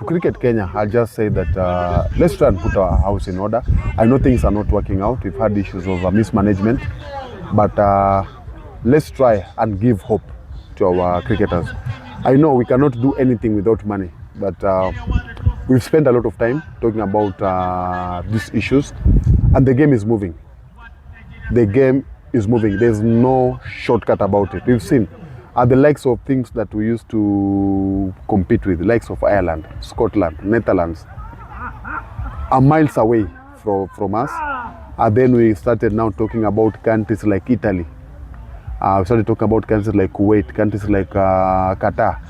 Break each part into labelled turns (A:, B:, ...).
A: Cricket Kenya, I'll just say that let's try and put our house in order. I know things are not working out. We've had issues of mismanagement, but let's try and give hope to our cricketers. I know we cannot do anything without money, but we've spent a lot of time talking about these issues, and the game is moving. The game is moving. There's no shortcut about it. We've seen the likes of things that we used to compete with, likes of Ireland, Scotland, Netherlands, are miles away from us. And then we started now talking about countries like Italy. We started talking about countries like Kuwait, countries like Qatar.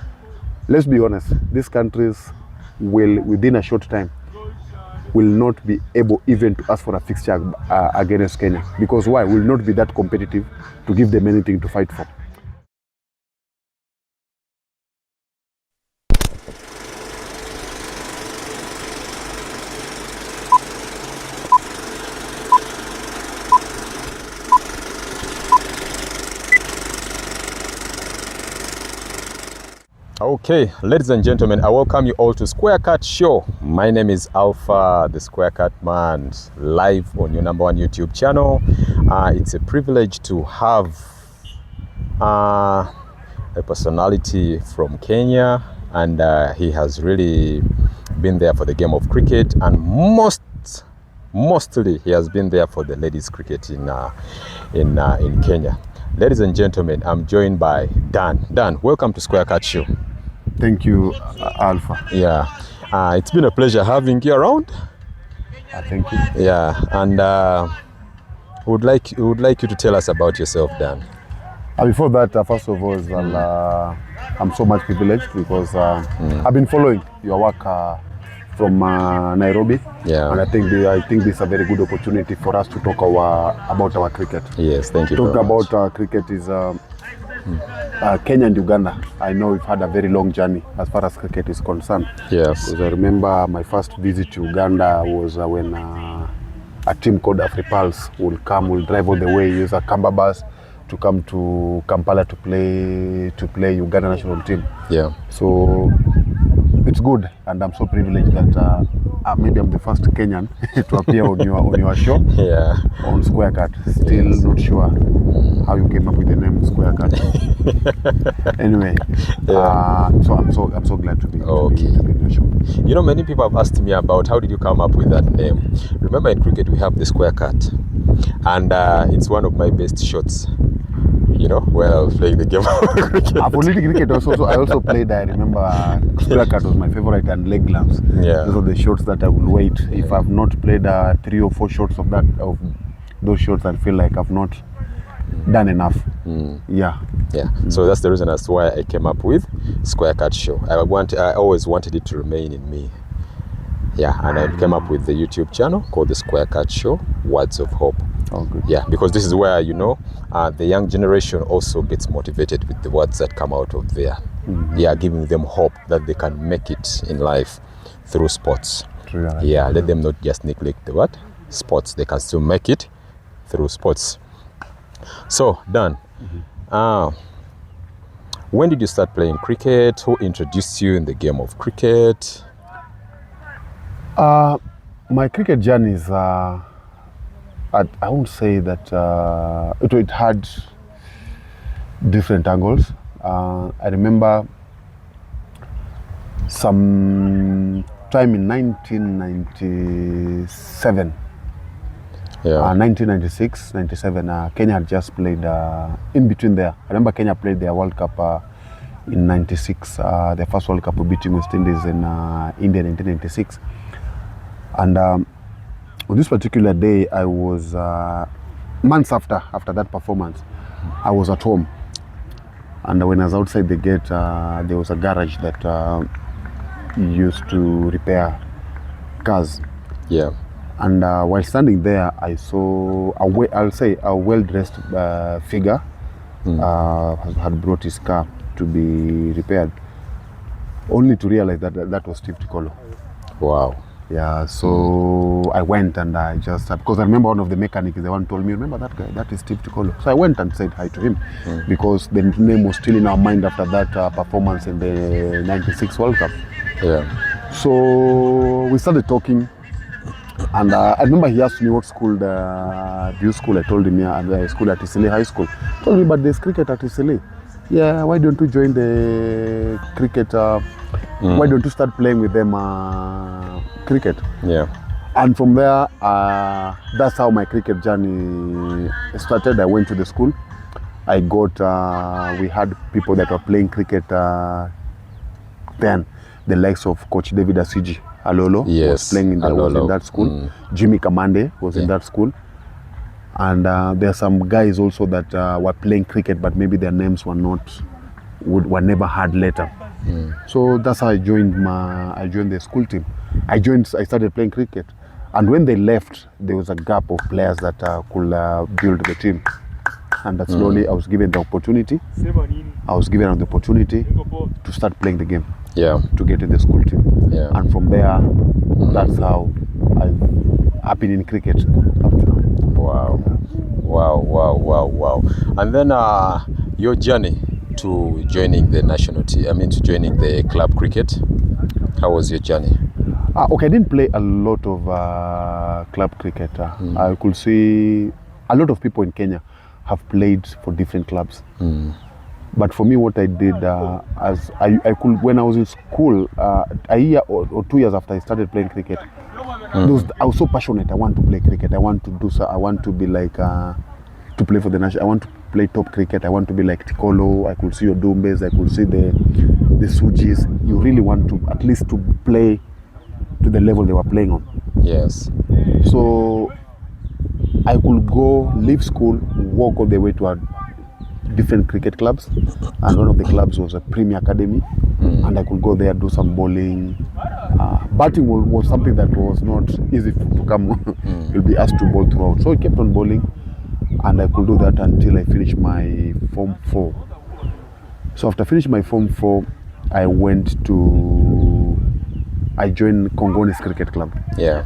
A: Let's be honest, these countries will, within a short time, will not be able even to ask for a fixture against Kenya. Because why? Will not be that competitive to give them anything to fight for.
B: Okay, ladies and gentlemen, I welcome you all to Square Cut Show. My name is Alpha, the Square Cut Man, live on your #1 YouTube channel. It's a privilege to have a personality from Kenya, and he has really been there for the game of cricket, and mostly he has been there for the ladies cricket in Kenya. Ladies and gentlemen, I'm joined by Dan. Dan, welcome to Square Cut Show.
A: Thank you, Alpha.
B: Yeah, it's been a pleasure having you around.
A: Thank you.
B: Yeah, and would like you to tell us about yourself, Dan.
A: Before that, first of all, I'm so much privileged because I've been following your work from Nairobi.
B: Yeah,
A: and I think this is a very good opportunity for us to talk about our cricket.
B: Yes, thank you.
A: Talk about cricket is Kenya and Uganda. I know we've had a very long journey as far as cricket is concerned.
B: Yes.
A: Because I remember my first visit to Uganda was when a team called AfriPulse will drive all the way, use a Kamba bus to come to Kampala to play Uganda national team.
B: Yeah.
A: So it's good, and I'm so privileged that maybe I'm the first Kenyan to appear on your show.
B: Yeah.
A: On Square Cut. Still not sure how you came up with the name Square Cut. Anyway, so I'm so glad to be on your show.
B: You know, many people have asked me about how did you come up with that name. Remember, in cricket we have the Square Cut, and it's one of my best shots. You know, while playing the game of cricket.
A: For little cricket also, I also played, I remember Square Cut was my favorite, and leg glance.
B: Yeah.
A: Those are the shots that I will wait. If I've not played 3 or 4 shots of those shots, I feel like I've not done enough. Yeah.
B: So that's the reason as to why I came up with Square Cut Show. I always wanted it to remain in me. Yeah, and I came up with the YouTube channel called the Square Cut Show, Words of Hope.
A: Oh, good.
B: Yeah, because this is where, the young generation also gets motivated with the words that come out of there. Yeah, giving them hope that they can make it in life through sports.
A: True,
B: yeah, let them not just neglect the what? Sports. They can still make it through sports. So, Dan, when did you start playing cricket? Who introduced you in the game of cricket?
A: My cricket journey is, I won't say that it had different angles. I remember some time in 1997, 1996, 97, Kenya had just played in between there. I remember Kenya played their World Cup in 96, their first World Cup beating West Indies in India in 1996. And on this particular day, I was months after that performance, I was at home, and when I was outside the gate, there was a garage that used to repair cars.
B: Yeah.
A: And while standing there, I saw a well-dressed figure had brought his car to be repaired, only to realize that was Steve Tikolo.
B: Wow.
A: Yeah, so I went and I just, because I remember one of the mechanics, the one told me, remember that guy, that is Steve Tikolo. So I went and said hi to him because the name was still in our mind after that performance in the 96 World Cup.
B: Yeah.
A: So we started talking, and I remember he asked me what school do you school. I told him, yeah, I school at Isili High School. He told me, but there's cricket at Isili. Yeah, why don't you join the cricket? Why don't you start playing with them cricket?
B: Yeah.
A: And from there, that's how my cricket journey started. I went to the school. I got, we had people that were playing cricket then. The likes of Coach David Asiji Alolo was playing in, was in that school. Jimmy Kamande was in that school. And there are some guys also that were playing cricket, but maybe their names were never heard later. So that's how I joined the school team. I started playing cricket. And when they left, there was a gap of players that could build the team. And that slowly I was given the opportunity. To start playing the game.
B: Yeah.
A: To get in the school team.
B: Yeah.
A: And from there, that's how I've been in cricket up to now.
B: Wow. Wow. And then your journey to joining the national team, to joining the club cricket, how was your journey?
A: Okay, I didn't play a lot of club cricket. I could see a lot of people in Kenya have played for different clubs. But for me, what I did, as I could, when I was in school, a year or 2 years after I started playing cricket, I was so passionate. I want to play cricket. I want to do so. I want to be like, to play for the national. I want to play top cricket. I want to be like Tikolo. I could see your Dumbes. I could see the Sujis. You really want to, at least to play to the level they were playing on.
B: Yes.
A: So I could go, leave school, walk all the way to a different cricket clubs, and one of the clubs was a Premier Academy, and I could go there, do some bowling. Batting was something that was not easy to come. You'll be asked to bowl throughout. So I kept on bowling, and I could do that until I finished my Form 4. So after finishing my Form 4, I joined Kongonis Cricket Club.
B: Yeah.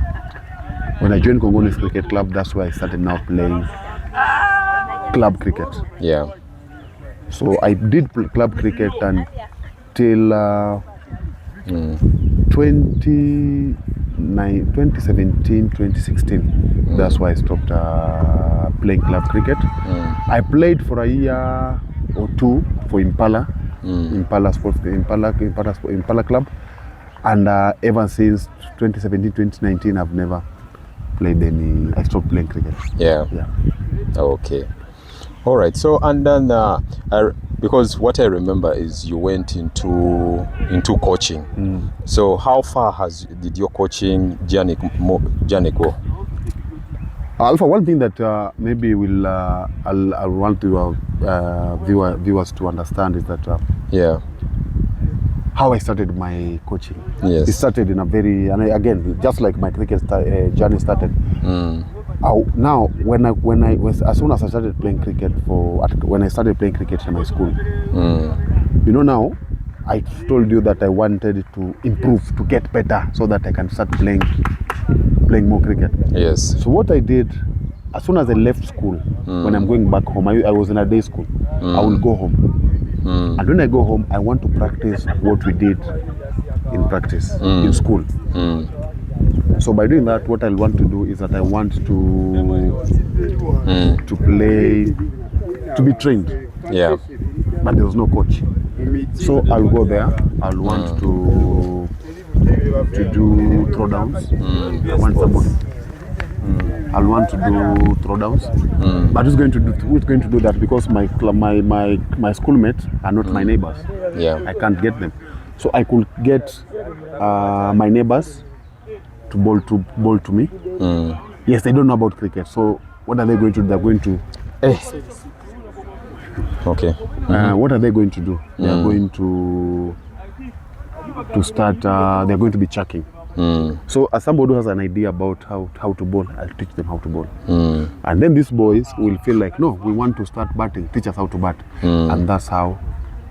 A: When I joined Kongonis Cricket Club, that's where I started now playing club cricket.
B: Yeah.
A: So I did club cricket until 2017, 2016. That's why I stopped playing club cricket. I played for a year or two for Impala Club, and ever since 2017, 2019, I've never played any. I stopped playing cricket.
B: Yeah. Okay. All right. So, and then because what I remember is you went into coaching. So how far did your coaching journey go?
A: Alpha, one thing that maybe I want to viewers to understand is that how I started my coaching.
B: Yes.
A: It started in a very, and again, just like my cricket journey started. Now, as soon as I started playing cricket when I started playing cricket in my school, now I told you that I wanted to improve, to get better, so that I can start playing more cricket.
B: Yes.
A: So what I did, as soon as I left school, when I'm going back home, I was in a day school. I will go home, and when I go home, I want to practice what we did in practice in school. So by doing that, what I want to do is that I want to play, to be trained.
B: Yeah.
A: But there was no coach. So I'll go there. I'll want to do throwdowns. I want somebody. I'll want to do throwdowns. But who's going to do that? Because my schoolmates are not my neighbors.
B: Yeah.
A: I can't get them. So I could get my neighbors to bowl to me. Yes, they don't know about cricket. So what are they going to do? They're going to.
B: Okay.
A: What are they going to do? They are going to start. They're going to be chucking. So as somebody who has an idea about how to bowl, I'll teach them how to bowl. And then these boys will feel like, no, we want to start batting. Teach us how to bat. And that's how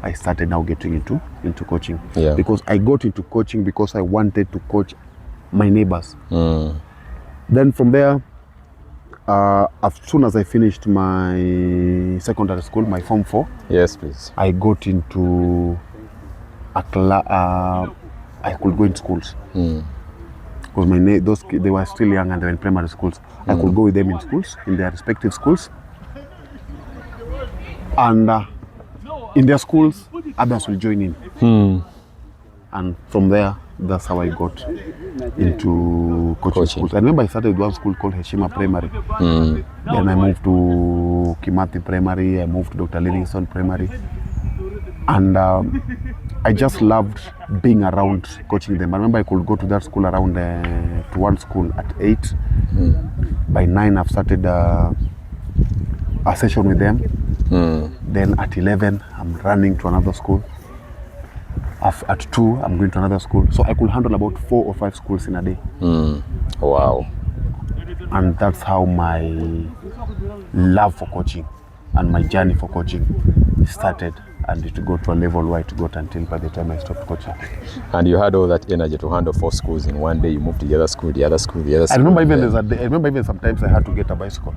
A: I started now getting into coaching.
B: Yeah.
A: Because I got into coaching because I wanted to coach my neighbors. Then from there, as soon as I finished my secondary school, my Form 4,
B: yes, please.
A: I got into I could go in schools. Because those kids, they were still young and they were in primary schools. I could go with them in schools, in their respective schools. And in their schools, others will join in. And from there, that's how I got into coaching schools. I remember I started with one school called Heshima Primary. Then I moved to Kimathi Primary, I moved to Dr. Livingston Primary. And I just loved being around coaching them. I remember I could go to that school around, to one school at 8. By 9, I've started a session with them. Then at 11, I'm running to another school. At 2, I'm going to another school. So I could handle about 4 or 5 schools in a day.
B: Wow.
A: And that's how my love for coaching and my journey for coaching started. And it got to a level where it got until by the time I stopped coaching.
B: And you had all that energy to handle 4 schools in one day. You moved to the other school, the other school, the other school.
A: I remember even there's a day, I remember even sometimes I had to get a bicycle.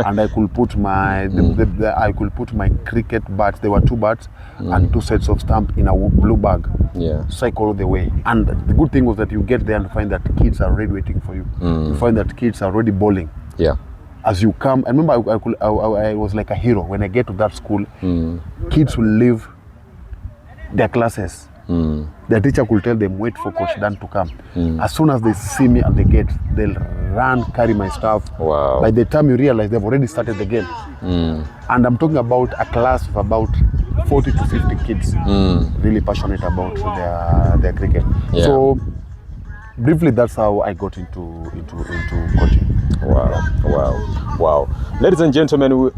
A: And I could put my I could put my cricket bats. There were 2 bats and 2 sets of stamp in a blue bag. Cycle all the way. And the good thing was that you get there and find that kids are already waiting for you. You find that kids are already bowling. As you come, I remember I was like a hero when I get to that school. Kids will leave their classes. The teacher could tell them, wait for Coach Dan to come. As soon as they see me at the gate, they'll run, carry my stuff.
B: Wow.
A: By the time you realize they've already started the game. And I'm talking about a class of about 40 to 50 kids, really passionate about their cricket. So briefly, that's how I got into coaching. Wow. Ladies and gentlemen,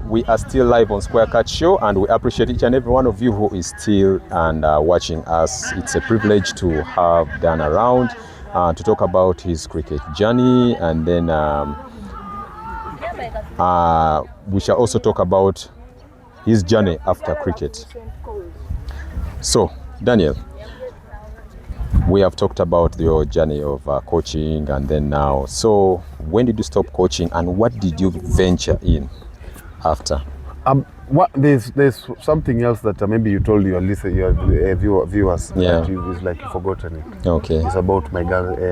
A: we are still live on Square Cut Show, and we appreciate each and every one of you who is still and watching us. It's a privilege to have Dan around to talk about his cricket journey, and then we shall also talk about his journey after cricket. So, Daniel, we have talked about your journey of coaching and then now. So when did you stop coaching and what did you venture in after? There's something else that maybe you told your viewers. That it's like you've forgotten it. Okay. It's about my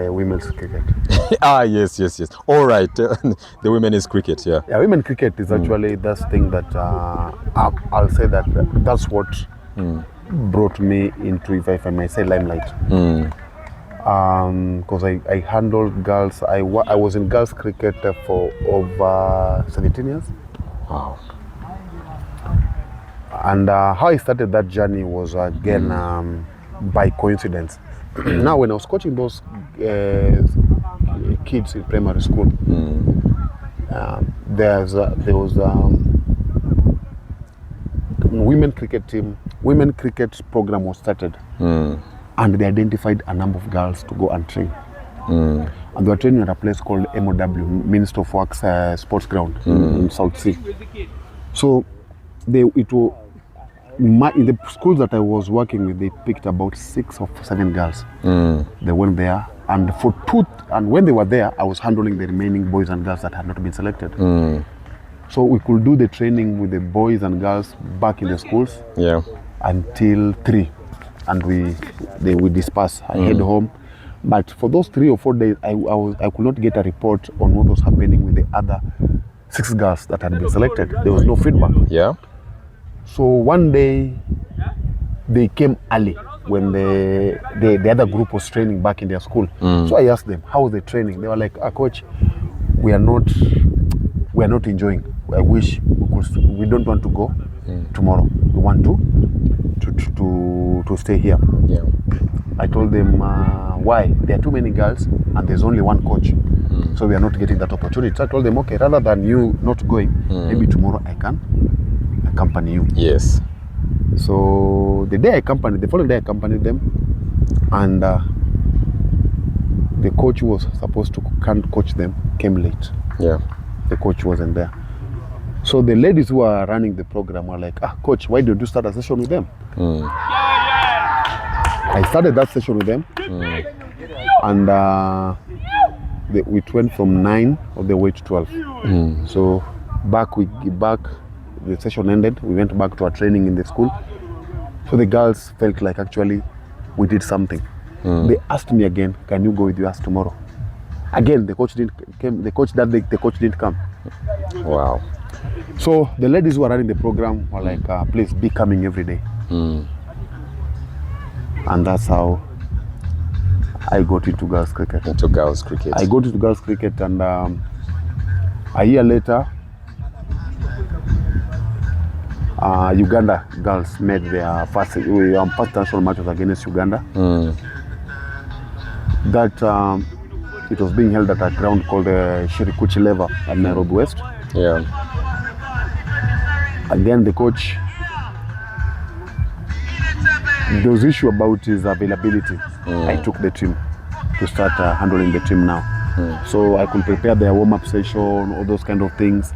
A: women's cricket.
B: Yes. All right. The women's cricket, yeah.
A: Yeah, women's cricket is actually that thing that I'll say that's what brought me into, if I may say, limelight. Because I handled girls. I was in girls cricket for over 17 years.
B: Wow.
A: And how I started that journey was again by coincidence. Now, when I was coaching those kids in primary school, there was women cricket program was started, and they identified a number of girls to go and train. And they were training at a place called MOW, Minister of Works Sports Ground in South Sea. So in the schools that I was working with, they picked about 6 or 7 girls. They went there, and when they were there, I was handling the remaining boys and girls that had not been selected. So we could do the training with the boys and girls back in the schools until 3, and we disperse. I head home, but for those 3 or 4 days, I could not get a report on what was happening with the other 6 girls that had been selected. There was no feedback. So one day they came early when the other group was training back in their school. So I asked them, how was the training? They were like, coach, we are not enjoying. I wish we don't want to go tomorrow. We want to stay here. I told them, why? There are too many girls and there's only one coach. So we are not getting that opportunity. So I told them, okay, rather than you not going, maybe tomorrow I can accompany you.
B: Yes.
A: So the following day I accompanied them, and the coach who was supposed to coach them came late. The coach wasn't there. So the ladies who are running the program were like, coach, why did you start a session with them? I started that session with them, and it went from 9 all the way to 12. So the session ended, we went back to our training in the school. So the girls felt like actually we did something. They asked me again, can you go with us tomorrow? Again, the coach didn't came. The coach that day, the coach didn't come.
B: Wow.
A: So the ladies who were running the program were like, please be coming every day. And that's how I got into girls cricket.
B: Into girls cricket.
A: I got into girls cricket, and a year later, Uganda girls made their first national matches against Uganda. That it was being held at a ground called Shirikuchi Leva at Nairobi West.
B: Yeah.
A: Again, the coach, there was issue about his availability. I took the team to start handling the team now. So I could prepare their warm-up session, all those kind of things.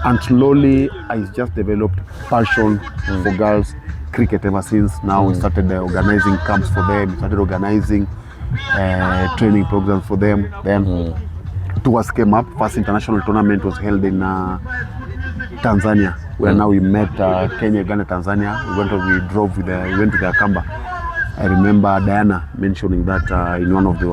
A: And slowly, I just developed passion for girls cricket ever since. Now we started organizing camps for them. We started organizing training programs for them. Then tours came up. First international tournament was held in Tanzania, where now we met Kenya, Uganda, Tanzania. We went to the Kamba. I remember Diana mentioning that in one of the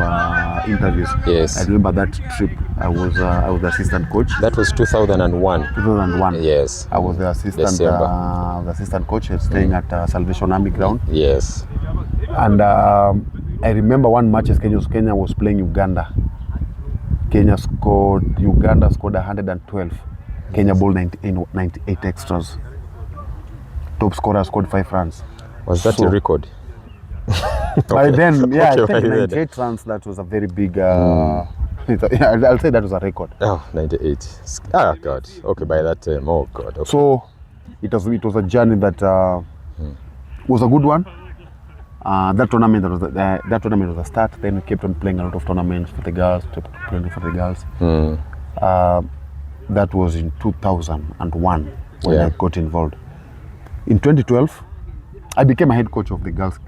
A: interviews.
B: Yes.
A: I remember that trip. I was the assistant coach.
B: That was 2001.
A: 2001.
B: Yes.
A: I was the assistant coach staying at Salvation Army ground.
B: Yes.
A: And I remember one match as Kenya was playing Uganda. Uganda scored 112. Kenya bowled 98 extras. Top scorer scored 5 runs.
B: Was that a record?
A: By then, yeah,
B: Okay,
A: I think
B: by
A: 98 runs, that was a very big, I'll say that was a record.
B: Oh, 98. Ah, God. Okay, by that time, oh, God. Okay.
A: So it was a journey that was a good one. That tournament was a start. Then we kept on playing a lot of tournaments for the girls, that was in 2001 when I got involved. In 2012, I became a head coach of the girls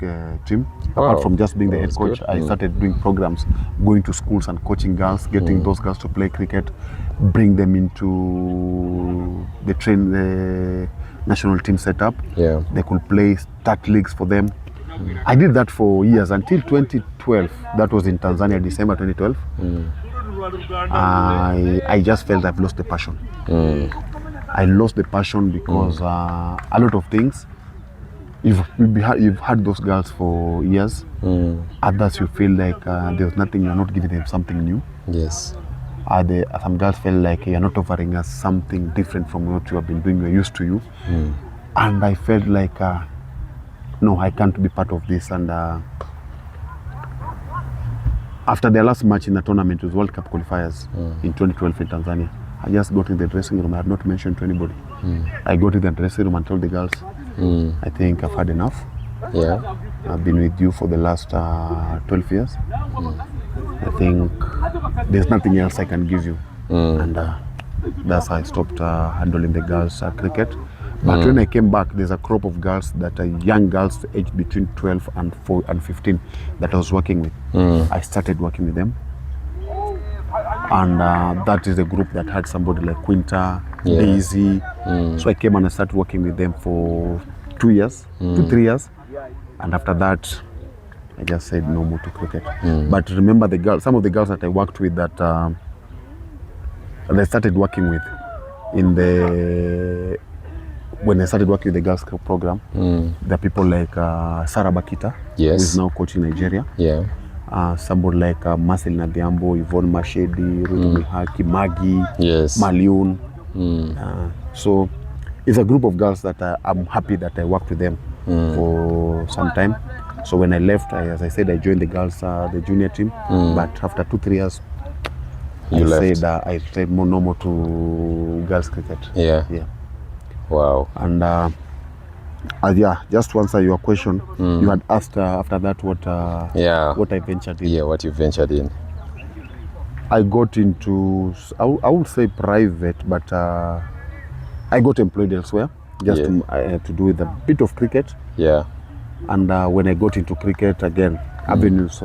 A: team. Apart from just being the head coach, I started doing programs, going to schools and coaching girls, getting those girls to play cricket, bring them into the national team setup. Yeah. They could play, start leagues for them. I did that for years until 2012. That was in Tanzania, December 2012. I just felt I've lost the passion. I lost the passion because a lot of things. You've had those girls for years. Others you feel like there's nothing, you're not giving them something new. Yes. Some girls feel like you're not offering us something different from what you have been doing, we're used to you. And I felt like, no, I can't be part of this. And after their last match in the tournament, it was World Cup qualifiers in 2012 in Tanzania. I just got in the dressing room. I had not mentioned to anybody. I got in the dressing room and told the girls, I think I've had enough. Yeah. I've been with you for the last 12 years. I think there's nothing else I can give you. And that's how I stopped handling the girls cricket. But when I came back, there's a crop of girls that are young girls aged between 12 and 15 that I was working with. I started working with them. And that is the group that had somebody like Quinta, Daisy. So I came and I started working with them for 2 years, 3 years. And after that, I just said no more to cricket. But remember some of the girls that I worked with that I started working with when I started working with the girls program, there are people like Sarah Bakita, who is now coaching Nigeria. Somebody like Marcel Nadiambo, Yvonne Mashedi, Ruth Mihaki, Maggie, Maliun. So it's a group of girls that I'm happy that I worked with them for some time. So when I left, as I said, I joined the girls, the junior team. But after 2-3 years, I said no more to girls cricket. Yeah. Wow. And just to answer your question, you had asked after that what I ventured in. Yeah, what you ventured in. I got into, I would say private, but I got employed elsewhere just to do with a bit of cricket. Yeah. And when I got into cricket again, avenues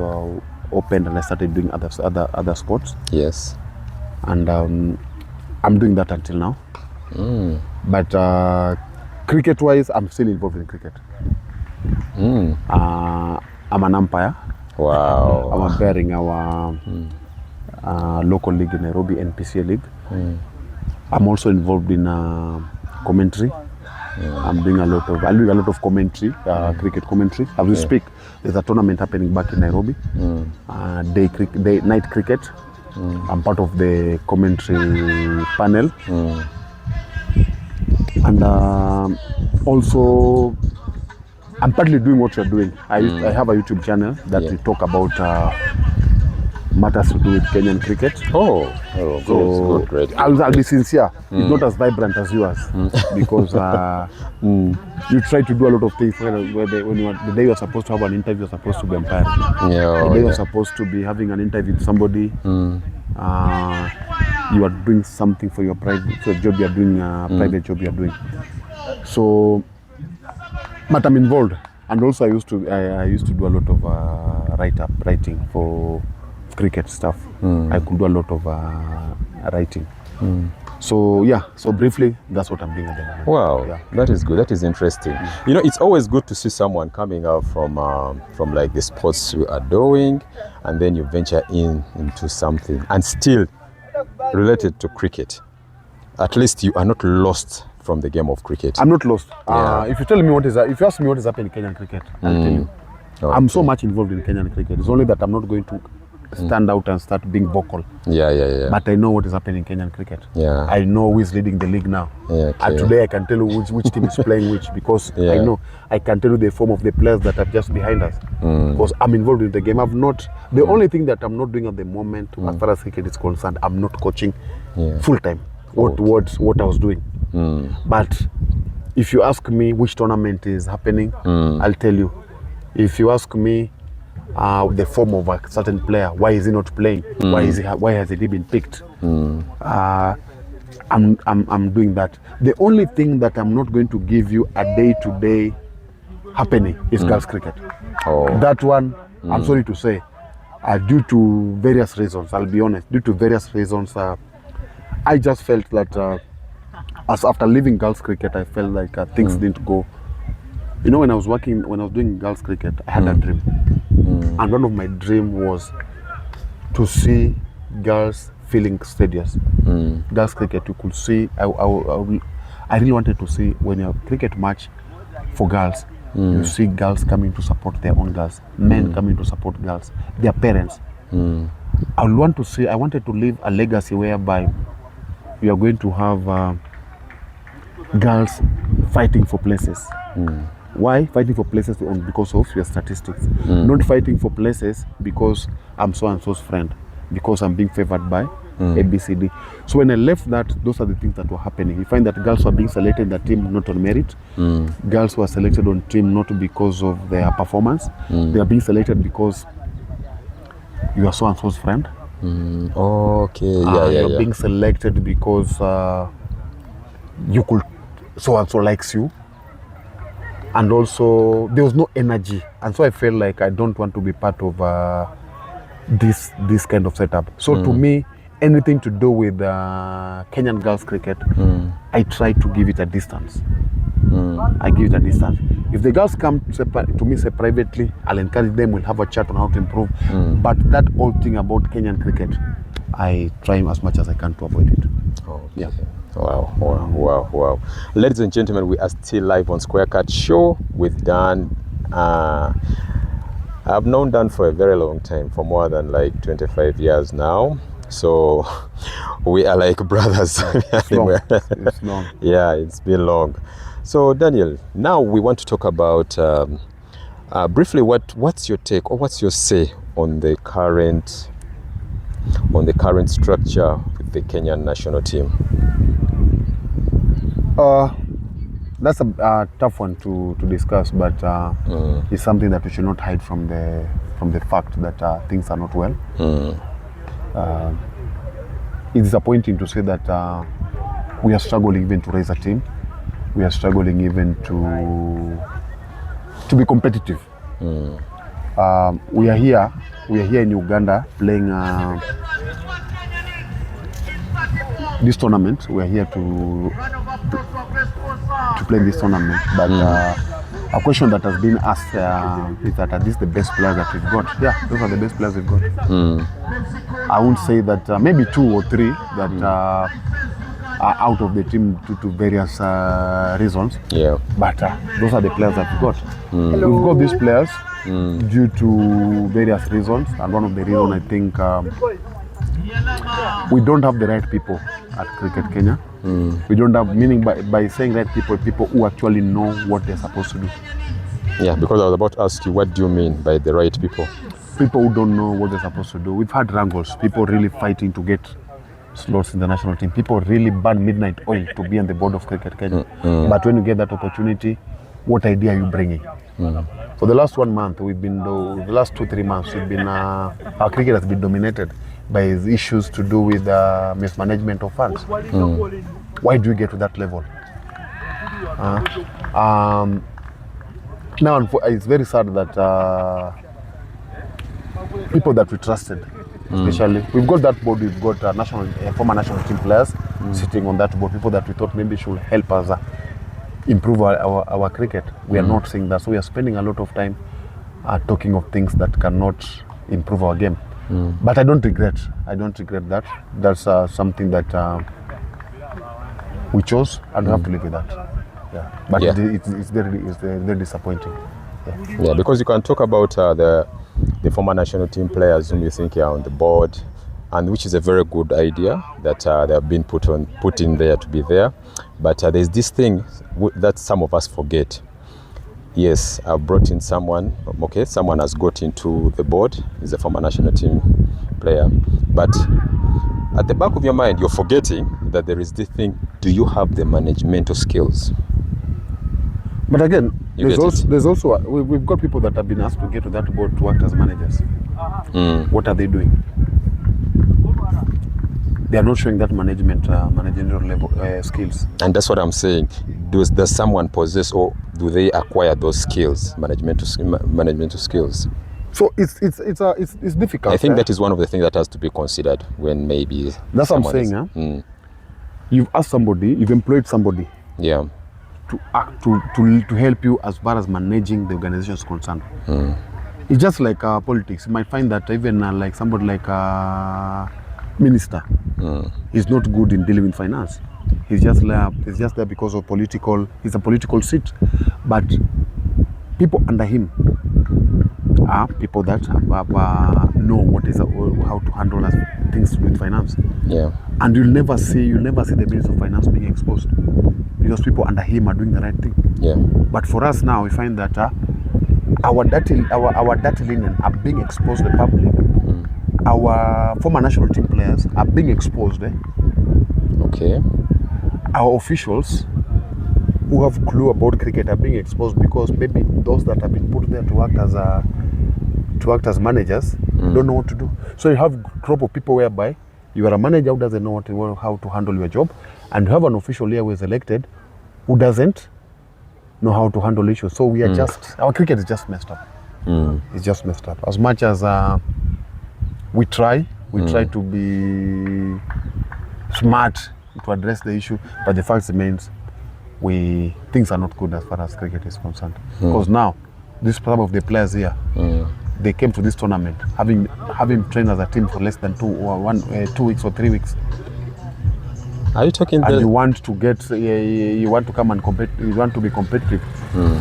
A: opened and I started doing other sports. Yes. And I'm doing that until now. But cricket-wise, I'm still involved in cricket. I'm an umpire.
B: Wow.
A: I'm umpiring our local league in Nairobi, NPCA league. I'm also involved in commentary. I'm doing a lot of commentary, cricket commentary. As we speak, there's a tournament happening back in Nairobi, night cricket. I'm part of the commentary panel. And also, I'm partly doing what you're doing. I have a YouTube channel that we talk about matters to do with Kenyan cricket.
B: Good, great.
A: I'll be sincere. It's not as vibrant as yours because you try to do a lot of things the day you're supposed to have an interview, you're supposed to be umpiring. The day you're supposed to be having an interview with somebody, you are doing something for your private job you're doing, private job you're doing. So, but I'm involved. And also I used to do a lot of writing for cricket stuff. I could do a lot of writing. So yeah, so briefly, that's what I'm doing at the moment.
B: Wow,
A: yeah.
B: That is good. That is interesting. You know, it's always good to see someone coming out from like the sports you are doing, and then you venture into something and still related to cricket. At least you are not lost from the game of cricket.
A: I'm not lost.
B: Yeah.
A: If you tell me if you ask me what is happening in Kenyan cricket, I'll tell you. Okay. I'm so much involved in Kenyan cricket. It's only that I'm not going to stand out and start being vocal.
B: Yeah.
A: But I know what is happening in Kenyan cricket.
B: Yeah.
A: I know who is leading the league now.
B: Yeah, okay.
A: And today I can tell you which team is playing which, because I know I can tell you the form of the players that are just behind us. Because I'm involved in the game. The only thing that I'm not doing at the moment, as far as cricket is concerned, I'm not coaching full time. What I was doing. But if you ask me which tournament is happening, I'll tell you. If you ask me the form of a certain player, why is he not playing? Why has he been picked? I'm doing that. The only thing that I'm not going to give you a day-to-day happening is girls cricket. That one, I'm sorry to say, due to various reasons, I'll be honest, due to various reasons, I just felt that as after leaving girls cricket, I felt like things didn't go. You know, when I was doing girls cricket, I had a dream. And one of my dream was to see girls filling stadiums. Girls cricket, you could see, I really wanted to see when you have cricket match for girls, you see girls coming to support their own girls, men coming to support girls, their parents. I wanted to leave a legacy whereby we are going to have girls fighting for places. Why fighting for places? Because of your statistics. Not fighting for places because I'm so and so's friend, because I'm being favored by ABCD. So when I left that, those are the things that were happening. You find that girls were being selected in the team not on merit. Girls were selected on team not because of their performance. They are being selected because you are so and so's friend. You're being selected because you could, so and so likes you. And also there was no energy, and so I felt like I don't want to be part of this kind of setup. So to me, anything to do with Kenyan girls cricket, I try to give it a distance. I give it a distance. If the girls come to me say privately, I'll encourage them. We'll have a chat on how to improve. But that whole thing about Kenyan cricket, I try as much as I can to avoid it. Yeah.
B: Wow. Ladies and gentlemen, we are still live on Square Cut Show with Dan. I've known Dan for a very long time, for more than like 25 years now. So we are like brothers.
A: It's long.
B: Yeah, it's been long. So Daniel, now we want to talk about briefly what's your take or what's your say on the current structure with the Kenyan national team?
A: That's a tough one to discuss, but it's something that we should not hide from the fact that things are not well. It's disappointing to say that we are struggling even to raise a team. We are struggling even to be competitive. We are here in Uganda playing this tournament. We are here to play this tournament, but A question that has been asked is that are these the best players that we've got? Yeah, those are the best players we've got. I won't say that maybe 2 or 3 that are out of the team due to various reasons.
B: Yeah.
A: But those are the players that we've got. We've got these players due to various reasons, and one of the reasons I think we don't have the right people at Cricket Kenya. We don't have, meaning by saying right people who actually know what they're supposed to do.
B: Yeah, because I was about to ask you, what do you mean by the right people?
A: People who don't know what they're supposed to do. We've had wrangles, people really fighting to get slots in the national team. People really burn midnight oil to be on the board of Cricket Kenya. But when you get that opportunity, what idea are you bringing? For the last 1 month, the last 2-3 months, our cricket has been dominated by issues to do with mismanagement of funds. Why do you get to that level? Now, it's very sad that people that we trusted, especially, we've got that board, we've got former national team players sitting on that board, people that we thought maybe should help us improve our cricket. We are not seeing that, so we are spending a lot of time talking of things that cannot improve our game. But I don't regret that. That's something that we chose, and we have to live with that. Yeah. But it's very disappointing.
B: Yeah, because you can talk about the former national team players whom you think are on the board, and which is a very good idea that they have been put in there to be there. But there's this thing that some of us forget. Yes, I've brought in someone. Okay, someone has got into the board. He's a former national team player. But at the back of your mind, you're forgetting that there is this thing. Do you have the managerial skills?
A: But again, there's also we've got people that have been asked to get to that board to act as managers. What are they doing? They are not showing that managerial level skills.
B: And that's what I'm saying. Does someone possess, or do they acquire those skills, management skills?
A: So it's difficult.
B: I think that is one of the things that has to be considered when maybe.
A: That's what I'm saying. You've asked somebody, you've employed somebody.
B: Yeah.
A: To act to help you as far as managing the organization is concerned. It's just like politics. You might find that even like somebody like a minister is not good in dealing with finance. He's just there because of he's a political seat. But people under him are people that know how to handle things with finance. Yeah. And you'll never see the Minister of Finance being exposed, because people under him are doing the right thing.
B: Yeah.
A: But for us now, we find that our dirty linen are being exposed to the public. Our former national team players are being exposed.
B: Okay.
A: Our officials who have clue about cricket are being exposed, because maybe those that have been put there to act as managers don't know what to do. So you have a crop of people whereby you are a manager who doesn't know how to handle your job, and you have an official here who is elected who doesn't know how to handle issues. So we are our cricket is just messed up. It's just messed up. As much as we try to be smart to address the issue, but the fact remains things are not good as far as cricket is concerned. Because now, some of the players here, they came to this tournament having trained as a team for less than 2 weeks or 3 weeks.
B: Are you talking?
A: And you want to come and compete. You want to be competitive.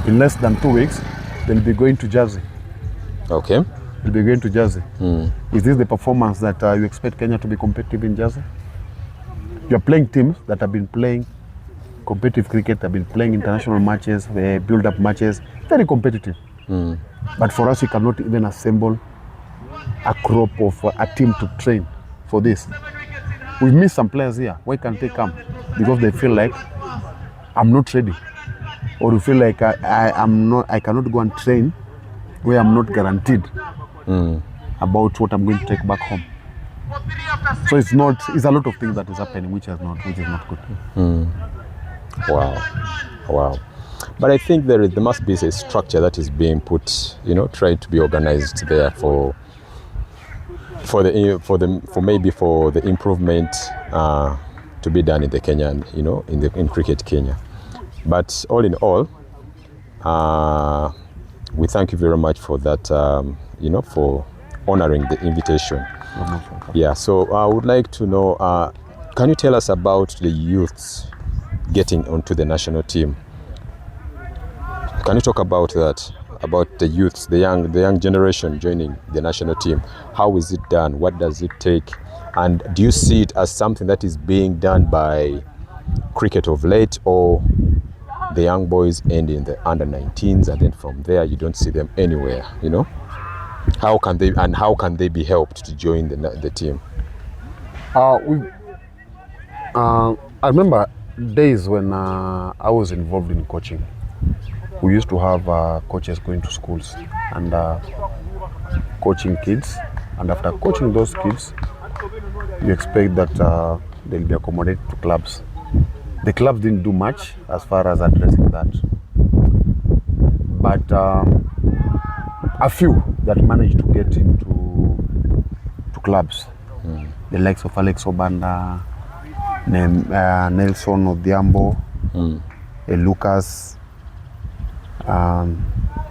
A: In less than 2 weeks, they'll be going to Jersey.
B: Okay.
A: They'll be going to Jersey. Is this the performance that you expect Kenya to be competitive in Jersey? You're playing teams that have been playing competitive cricket, have been playing international matches, build-up matches, very competitive. But for us, we cannot even assemble a crop of a team to train for this. We've missed some players here. Why can't they come? Because they feel like I'm not ready, or you feel like I cannot go and train where I'm not guaranteed about what I'm going to take back home. So it's a lot of things that is happening which is not good.
B: Wow. But I think there must be a structure that is being put, trying to be organized there for the improvement to be done in the Kenyan, in cricket Kenya. But all in all, We thank you very much for that, for honoring the invitation. Yeah, so I would like to know, can you tell us about the youths getting onto the national team? Can you talk about that, about the youths, the young generation joining the national team? How is it done? What does it take? And do you see it as something that is being done by cricket of late, or the young boys end in the under-19s and then from there you don't see them anywhere, How can they be helped to join the team?
A: I remember days when I was involved in coaching. We used to have coaches going to schools and coaching kids, and after coaching those kids, you expect that they'll be accommodated to clubs. The clubs didn't do much as far as addressing that, but a few that managed to get into clubs, the likes of Alex Obanda, Nelson Odhiambo, Lucas.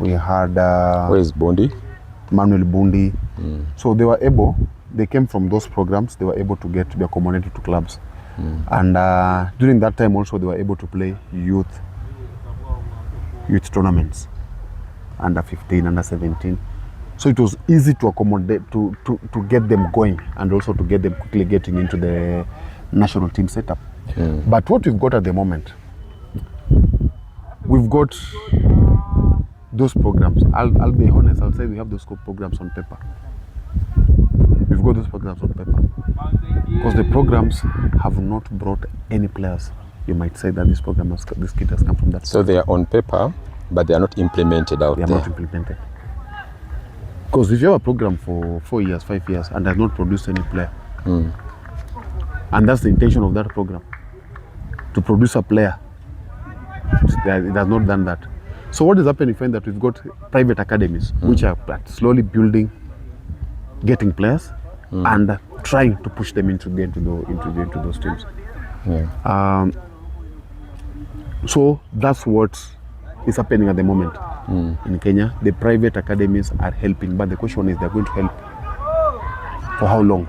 A: We had
B: where is Bondi?
A: Manuel Bundi. So they came from those programs. They were able to be accommodated to clubs, and during that time also they were able to play youth tournaments, under 15, under 17. So it was easy to accommodate, to get them going, and also to get them quickly getting into the national team setup. But what we've got at the moment, we've got those programs. I'll be honest, I'll say we have those programs on paper. We've got those programs on paper. Because the programs have not brought any players. You might say that this kid has come from that.
B: So they are on paper, but they are not implemented out there.
A: They are not implemented. Because if you have a program for 4 years, 5 years, and has not produced any player, and that's the intention of that program, to produce a player, it has not done that. So what is happening, you find that we've got private academies which are slowly building, getting players, and trying to push them into those teams. So that's what is happening at the moment in Kenya. The private academies are helping, but the question is, they're going to help for how long?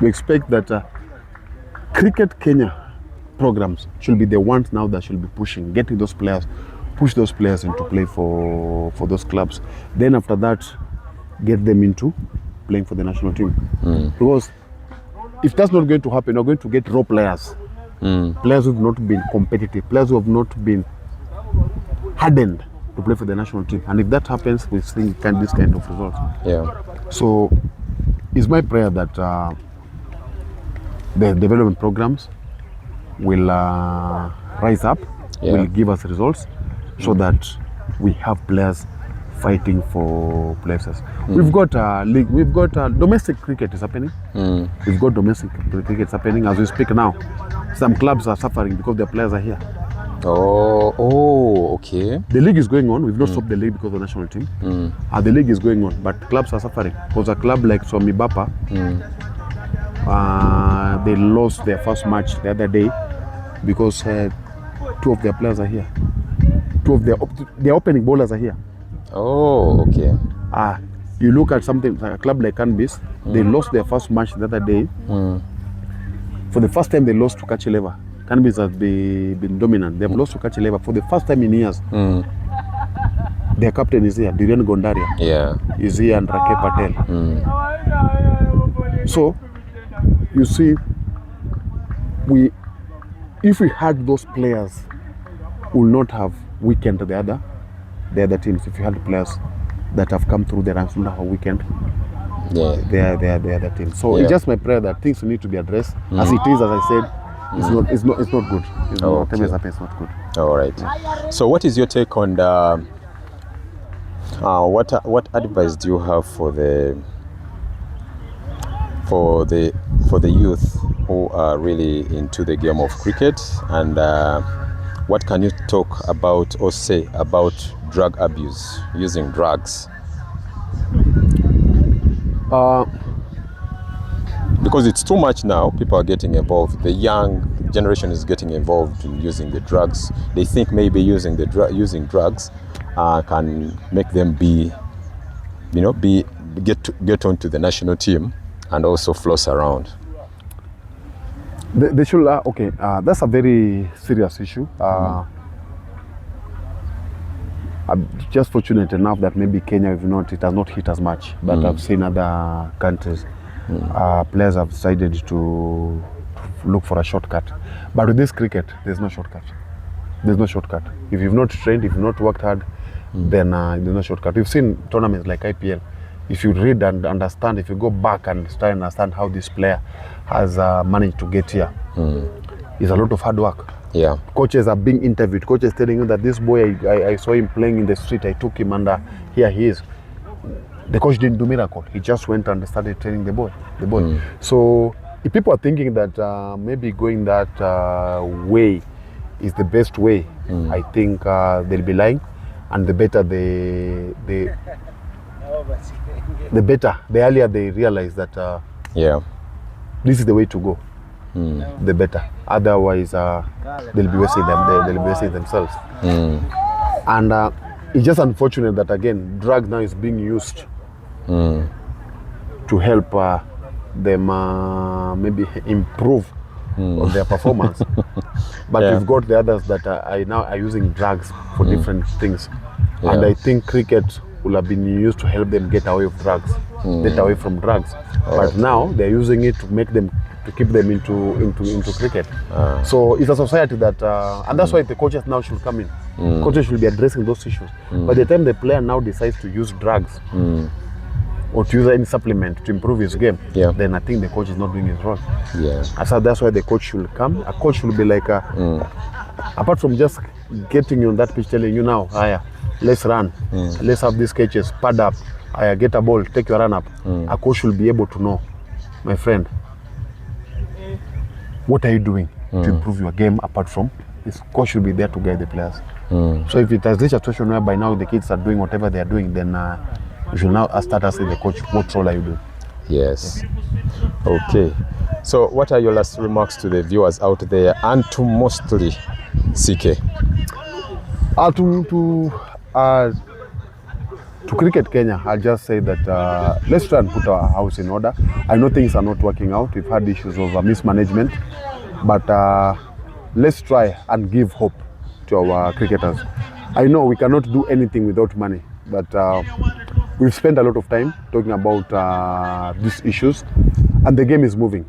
A: We expect that Cricket Kenya programs should be the ones now that should be pushing, getting those players, push those players into play for those clubs. Then after that, get them into playing for the national team. Because if that's not going to happen, you're going to get raw players. Players who have not been competitive, players who have not been hardened to play for the national team. And if that happens, we see this kind of results. So it's my prayer that the development programs will rise up, will give us results, so that we have players fighting for places. We've got league, we've got domestic cricket is happening. We've got domestic cricket happening as we speak now. Some clubs are suffering because their players are here.
B: Okay.
A: The league is going on. We've not stopped the league because of the national team. The league is going on, but clubs are suffering. Because a club like Swami Bapa, they lost their first match the other day because 2 of their players are here. 2 of their opening bowlers are here. You look at something like a club like Canbis, they lost their first match the other day. For the first time they lost to Kachileva. Canbis has been dominant. They've lost to Kachileva for the first time in years. Their captain is here, Durian Gondaria. Is here, and Rake Patel. So you see, if we had those players, we will not have weakened the other teams. If you had players that have come through the ranks, we will not have weakened the other teams. So it's just my prayer that things need to be addressed. As it is, as I said, it's not good. Whatever happens, it's not good.
B: All right. So what is your take on what advice do you have for the youth who are really into the game of cricket, and what can you talk about or say about drug abuse, using drugs? because it's too much now. People are getting involved. The young generation is getting involved in using the drugs. They think maybe using drugs can make them get onto the national team and also floss around.
A: They should, that's a very serious issue. I'm just fortunate enough that maybe Kenya, it has not hit as much, but I've seen other countries, players have decided to look for a shortcut. But with this cricket, there's no shortcut. There's no shortcut. If you've not trained, if you've not worked hard, then there's no shortcut. We've seen tournaments like IPL. If you read and understand, if you go back and try and understand how this player has managed to get here, it's a lot of hard work.
B: Yeah.
A: Coaches are being interviewed. Coaches telling you that this boy, I saw him playing in the street. I took him and here he is. The coach didn't do miracle. He just went and started training the boy. So if people are thinking that maybe going that way is the best way, I think they'll be lying. And the better the earlier they realize that this is the way to go, the better. Otherwise, they'll be wasting themselves. And it's just unfortunate that again, drugs now is being used to help them maybe improve on their performance. But we've got the others that are using drugs for different things. And I think cricket will have been used to help them get away from drugs. But now they're using it to keep them into cricket. So it's a society that, and that's why the coaches now should come in. Coaches should be addressing those issues. By the time the player now decides to use drugs or to use any supplement to improve his game, then I think the coach is not doing his role. So that's why the coach should come. A coach should be like, apart from just getting you on that pitch, telling you now, let's run, let's have these catches, pad up, get a ball, take your run up. A coach should be able to know, my friend, what are you doing to improve your game apart from this? Coach should be there to guide the players. So if it has reached a situation where by now the kids are doing whatever they are doing, then you should now start asking the coach, what role are you doing?
B: Yes. Okay. So what are your last remarks to the viewers out there and to mostly CK?
A: To Cricket Kenya, I'll just say that let's try and put our house in order. I know things are not working out. We've had issues of mismanagement, but let's try and give hope to our cricketers. I know we cannot do anything without money, but we've spent a lot of time talking about these issues, and the game is moving.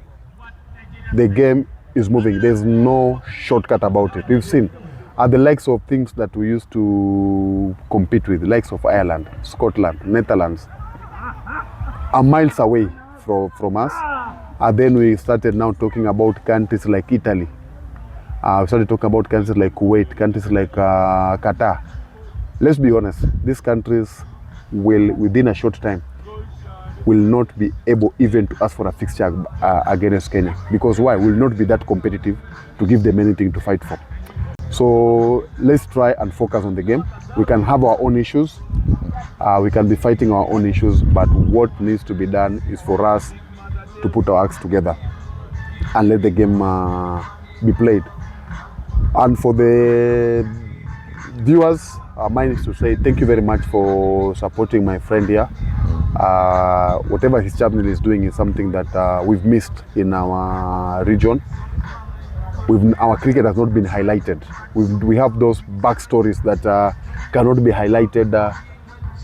A: The game is moving. There's no shortcut about it. We've seen the likes of things that we used to compete with, the likes of Ireland, Scotland, Netherlands, are miles away from us. Then we started now talking about countries like Italy. We started talking about countries like Kuwait, countries like Qatar. Let's be honest, these countries will, within a short time, will not be able even to ask for a fixture against Kenya. Because why? We'll not be that competitive to give them anything to fight for. So let's try and focus on the game. We can have our own issues. We can be fighting our own issues, but what needs to be done is for us to put our acts together and let the game be played. And for the viewers, mine is to say thank you very much for supporting my friend here. Whatever his channel is doing is something that we've missed in our region. Our cricket has not been highlighted. We have those backstories that cannot be highlighted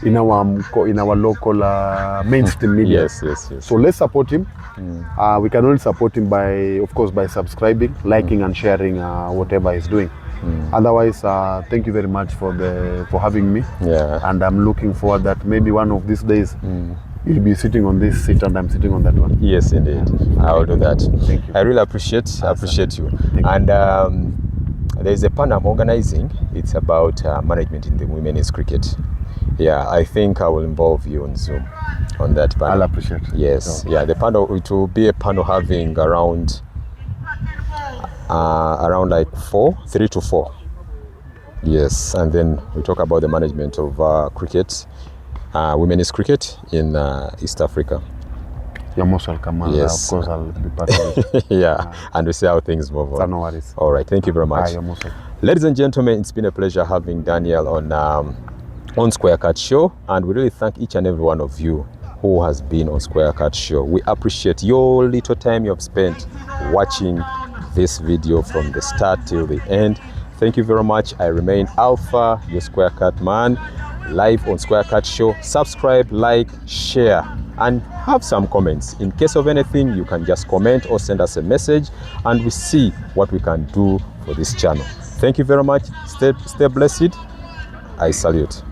A: in our local mainstream media.
B: Yes.
A: So let's support him. We can only support him by subscribing, liking, and sharing whatever he's doing. Otherwise, thank you very much for having me. And I'm looking forward that maybe one of these days you'll be sitting on this seat and I'm sitting on that one.
B: Yes, indeed. I will do that.
A: Thank you.
B: I really appreciate you. And there's a panel I'm organizing. It's about management in the women's cricket. I think I will involve you on Zoom on that panel.
A: I'll appreciate it.
B: Yes. The panel, it will be a panel having around like 3 to 4. Yes, and then we talk about the management of cricket, women's cricket in East Africa.
A: You're most welcome.
B: Yes.
A: Of course, I'll be part of it.
B: Yeah, and we see how things move on.
A: So no worries.
B: All right, thank you very much.
A: You're most welcome.
B: Ladies and gentlemen, it's been a pleasure having Daniel on Square Cut Show, and we really thank each and every one of you who has been on Square Cut Show. We appreciate your little time you have spent watching this video from the start till the end. Thank you very much. I remain Alpha, your Square Cut man, live on Square Cut Show. Subscribe, like, share, and have some comments. In case of anything, you can just comment or send us a message, and we see what we can do for this channel. Thank you very much. Stay blessed. I salute.